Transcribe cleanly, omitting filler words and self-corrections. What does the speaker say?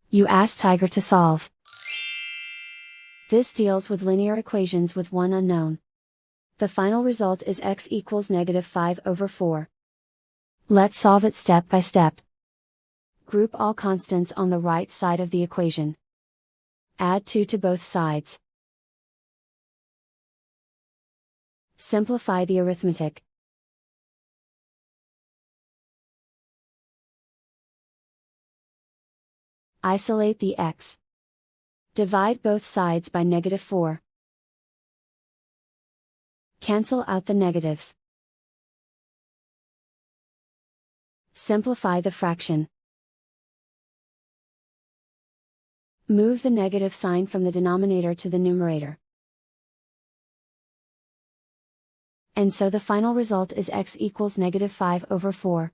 You ask Tiger to solve. This deals with linear equations with one unknown. The final result is x equals -5/4. Let's solve it step by step. Group all constants on the right side of the equation. Add 2 to both sides. Simplify the arithmetic. Isolate the x. Divide both sides by -4. Cancel out the negatives. Simplify the fraction. Move the negative sign from the denominator to the numerator. And so the final result is x equals -5/4.